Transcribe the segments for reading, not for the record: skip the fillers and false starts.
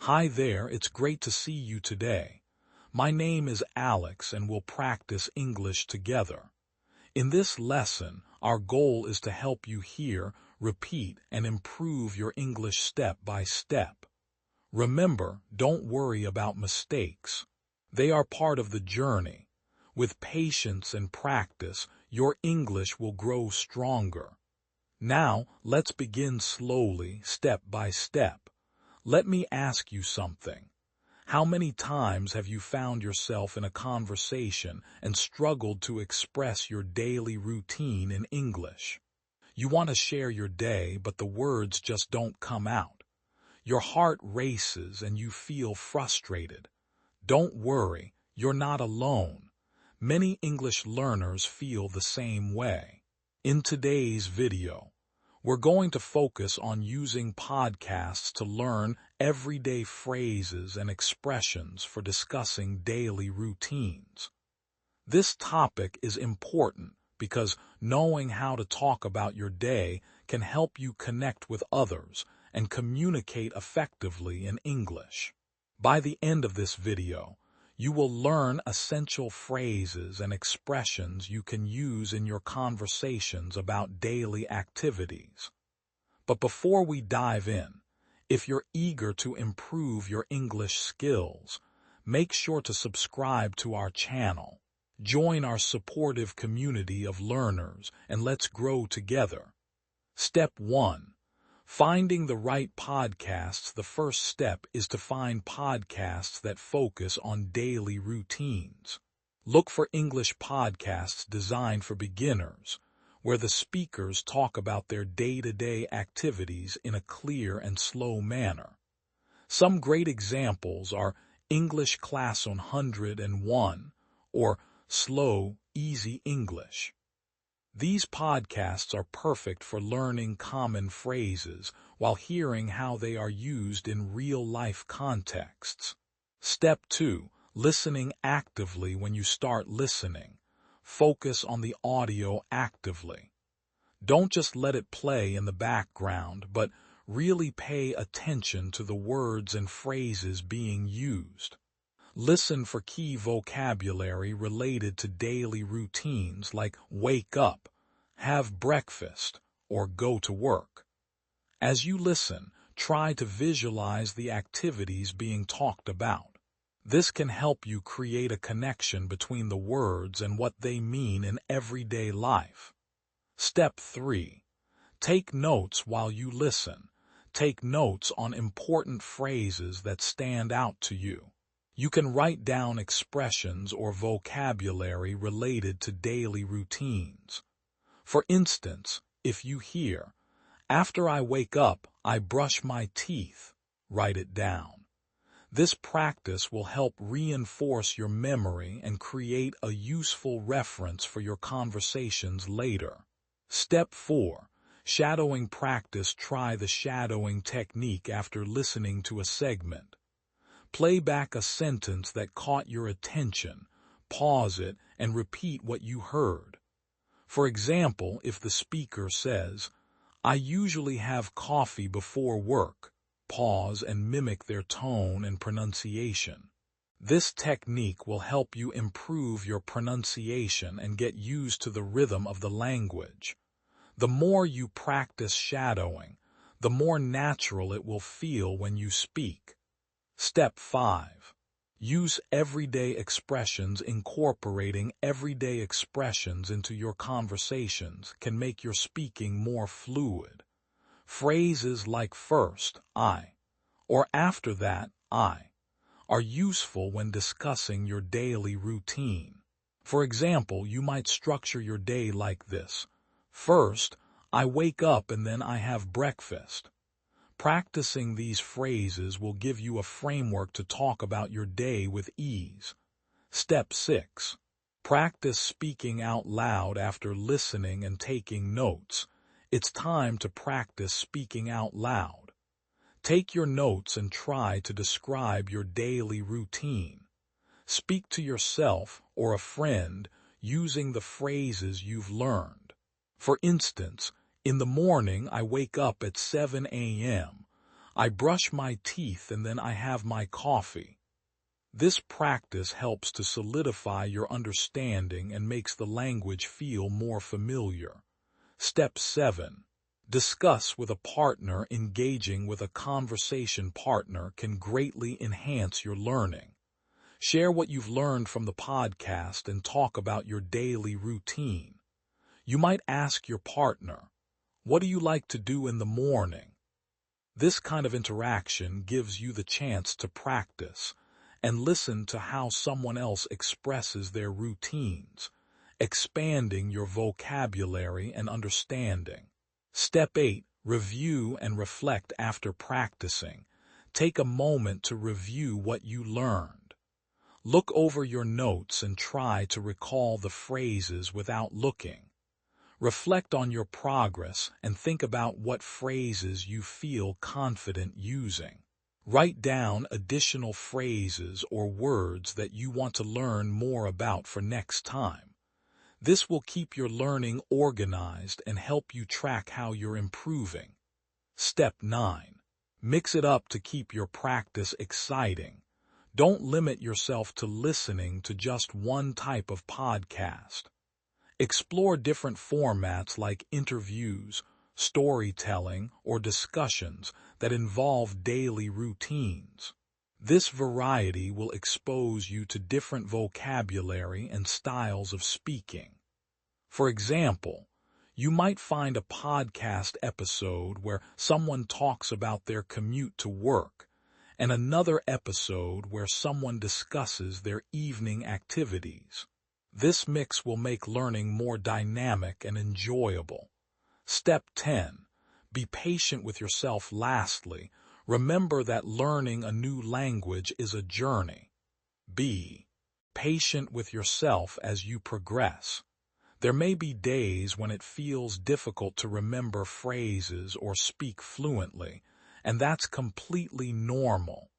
Hi there, it's great to see you today. My name is Alex and we'll practice English together. In this lesson, our goal is to help you hear, repeat, and improve your English step by step. Remember, don't worry about mistakes. They are part of the journey. With patience and practice, your English will grow stronger. Now, let's begin slowly, step by step. Let me ask you something. How many times have you found yourself in a conversation and struggled to express your daily routine in English? You want to share your day, but the words just don't come out. Your heart races and you feel frustrated. Don't worry, you're not alone. Many English learners feel the same way. In today's video, we're going to focus on using podcasts to learn everyday phrases and expressions for discussing daily routines. This topic is important because knowing how to talk about your day can help you connect with others and communicate effectively in English. By the end of this video, you will learn essential phrases and expressions you can use in your conversations about daily activities. But before we dive in, if you're eager to improve your English skills, make sure to subscribe to our channel. Join our supportive community of learners and let's grow together. Step 1. Finding the right podcasts. The first step is to find podcasts that focus on daily routines. Look for English podcasts designed for beginners, where the speakers talk about their day-to-day activities in a clear and slow manner. Some great examples are English Class 101 or Slow, Easy English. These podcasts are perfect for learning common phrases while hearing how they are used in real-life contexts. Step 2. Listening actively. When you start listening, focus on the audio actively. Don't just let it play in the background, but really pay attention to the words and phrases being used. Listen for key vocabulary related to daily routines like wake up, have breakfast, or go to work. As you listen, try to visualize the activities being talked about. This can help you create a connection between the words and what they mean in everyday life. Step 3. Take notes while you listen. Take notes on important phrases that stand out to you. You can write down expressions or vocabulary related to daily routines. For instance, if you hear, "After I wake up, I brush my teeth," write it down. This practice will help reinforce your memory and create a useful reference for your conversations later. Step 4. Shadowing practice. Try the shadowing technique after listening to a segment. Play back a sentence that caught your attention, pause it, and repeat what you heard. For example, if the speaker says, "I usually have coffee before work," pause and mimic their tone and pronunciation. This technique will help you improve your pronunciation and get used to the rhythm of the language. The more you practice shadowing, the more natural it will feel when you speak. Step 5. Use everyday expressions. Incorporating everyday expressions into your conversations can make your speaking more fluid. Phrases like "first, I," or "after that, I," are useful when discussing your daily routine. For example, you might structure your day like this: "First, I wake up and then I have breakfast." Practicing these phrases will give you a framework to talk about your day with ease. Step 6. Practice speaking out loud. After listening and taking notes, it's time to practice speaking out loud. Take your notes and try to describe your daily routine. Speak to yourself or a friend using the phrases you've learned. For instance, "In the morning, I wake up at 7 a.m. I brush my teeth and then I have my coffee. This practice helps to solidify your understanding and makes the language feel more familiar. Step 7. Discuss with a partner. Engaging with a conversation partner can greatly enhance your learning. Share what you've learned from the podcast and talk about your daily routine. You might ask your partner, "What do you like to do in the morning?" This kind of interaction gives you the chance to practice and listen to how someone else expresses their routines, expanding your vocabulary and understanding. Step 8. Review and reflect after practicing. Take a moment to review what you learned. Look over your notes and try to recall the phrases without looking. Reflect on your progress and think about what phrases you feel confident using. Write down additional phrases or words that you want to learn more about for next time. This will keep your learning organized and help you track how you're improving. Step 9. Mix it up to keep your practice exciting. Don't limit yourself to listening to just one type of podcast. Explore different formats like interviews, storytelling, or discussions that involve daily routines. This variety will expose you to different vocabulary and styles of speaking. For example, you might find a podcast episode where someone talks about their commute to work, and another episode where someone discusses their evening activities. This mix will make learning more dynamic and enjoyable. Step 10. Be patient with yourself. Lastly, remember that learning a new language is a journey. Be patient with yourself as you progress. There may be days when it feels difficult to remember phrases or speak fluently, and that's completely normal.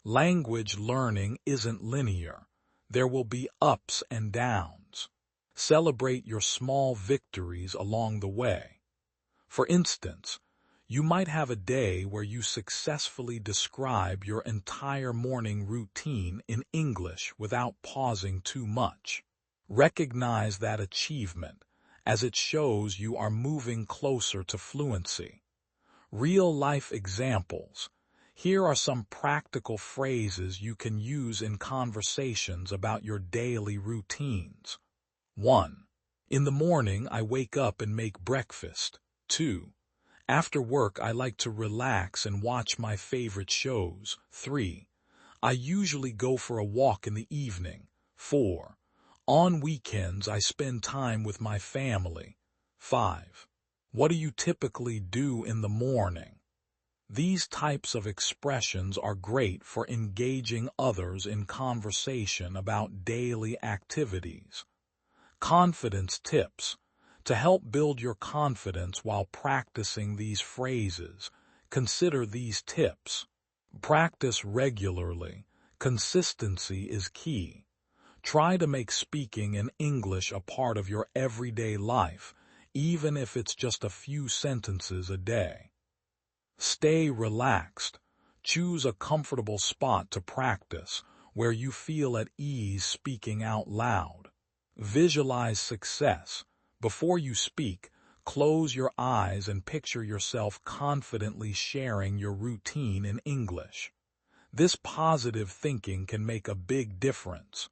Language learning isn't linear. There will be ups and downs. Celebrate your small victories along the way. For instance, you might have a day where you successfully describe your entire morning routine in English without pausing too much. Recognize that achievement, as it shows you are moving closer to fluency. Real-life examples. Here are some practical phrases you can use in conversations about your daily routines. 1. In the morning, I wake up and make breakfast. 2. After work, I like to relax and watch my favorite shows. 3. I usually go for a walk in the evening. 4. On weekends, I spend time with my family. 5. What do you typically do in the morning? These types of expressions are great for engaging others in conversation about daily activities. Confidence tips. To help build your confidence while practicing these phrases, consider these tips. Practice regularly. Consistency is key. Try to make speaking in English a part of your everyday life, even if it's just a few sentences a day. Stay relaxed. Choose a comfortable spot to practice, where you feel at ease speaking out loud. Visualize success. Before you speak, close your eyes and picture yourself confidently sharing your routine in English. This positive thinking can make a big difference.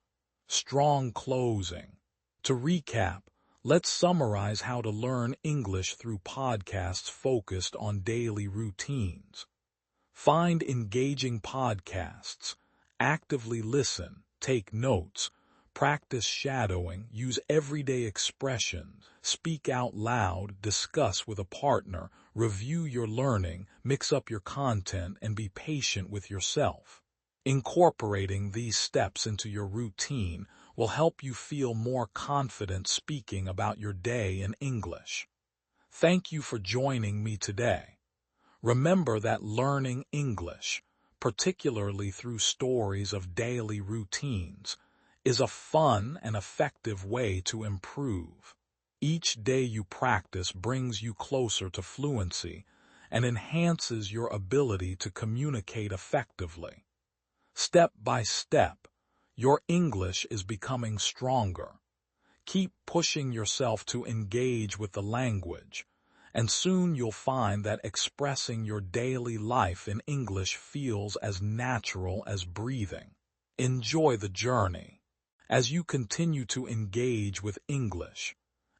Strong closing. To recap, let's summarize how to learn English through podcasts focused on daily routines. Find engaging podcasts. Actively listen. Take notes. Practice shadowing. Use everyday expressions. Speak out loud. Discuss with a partner. Review your learning. Mix up your content and be patient with yourself. Incorporating these steps into your routine will help you feel more confident speaking about your day in English. Thank you for joining me today. Remember that learning English, particularly through stories of daily routines, is a fun and effective way to improve. Each day you practice brings you closer to fluency, and enhances your ability to communicate effectively. Step by step, your English is becoming stronger. Keep pushing yourself to engage with the language, and soon you'll find that expressing your daily life in English feels as natural as breathing. Enjoy the journey. As you continue to engage with English,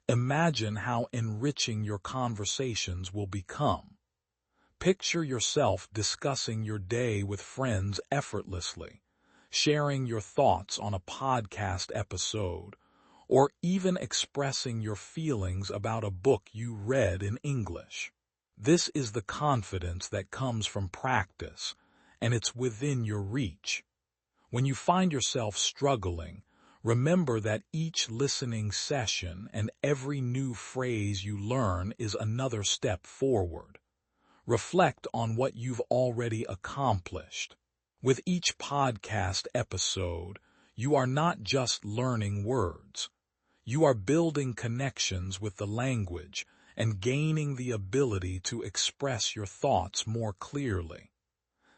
imagine how enriching your conversations will become. Picture yourself discussing your day with friends effortlessly, sharing your thoughts on a podcast episode, or even expressing your feelings about a book you read in English. This is the confidence that comes from practice, and it's within your reach. When you find yourself struggling, remember that each listening session and every new phrase you learn is another step forward. Reflect on what you've already accomplished. With each podcast episode, you are not just learning words. You are building connections with the language and gaining the ability to express your thoughts more clearly.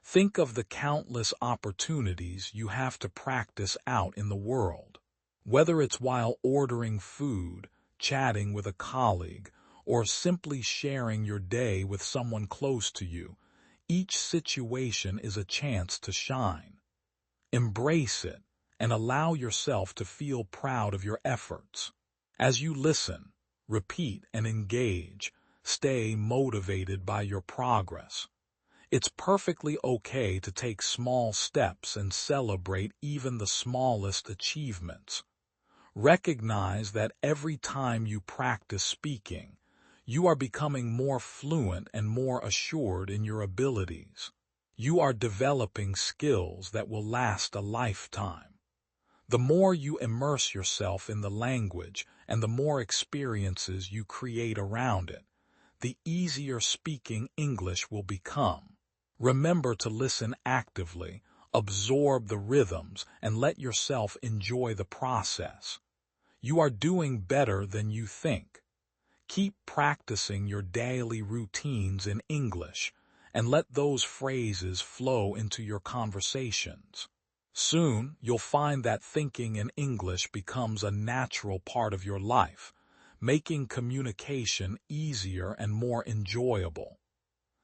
Think of the countless opportunities you have to practice out in the world. Whether it's while ordering food, chatting with a colleague, or simply sharing your day with someone close to you, each situation is a chance to shine. Embrace it and allow yourself to feel proud of your efforts. As you listen, repeat, and engage, stay motivated by your progress. It's perfectly okay to take small steps and celebrate even the smallest achievements. Recognize that every time you practice speaking, you are becoming more fluent and more assured in your abilities. You are developing skills that will last a lifetime. The more you immerse yourself in the language and the more experiences you create around it, the easier speaking English will become. Remember to listen actively, absorb the rhythms, and let yourself enjoy the process. You are doing better than you think. Keep practicing your daily routines in English, and let those phrases flow into your conversations. Soon, you'll find that thinking in English becomes a natural part of your life, making communication easier and more enjoyable.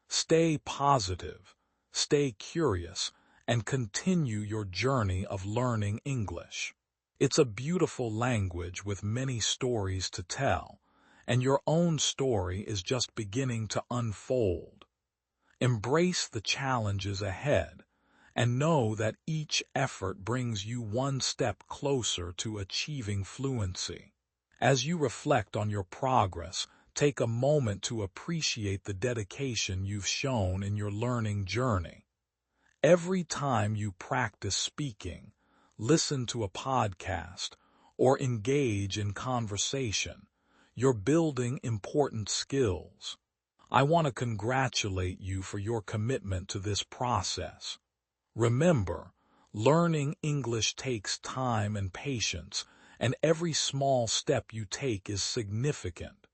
Stay positive, stay curious, and continue your journey of learning English. It's a beautiful language with many stories to tell, and your own story is just beginning to unfold. Embrace the challenges ahead, and know that each effort brings you one step closer to achieving fluency. As you reflect on your progress, take a moment to appreciate the dedication you've shown in your learning journey. Every time you practice speaking, listen to a podcast, or engage in conversation, you're building important skills. I want to congratulate you for your commitment to this process. Remember, learning English takes time and patience, and every small step you take is significant.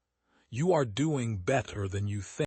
You are doing better than you think.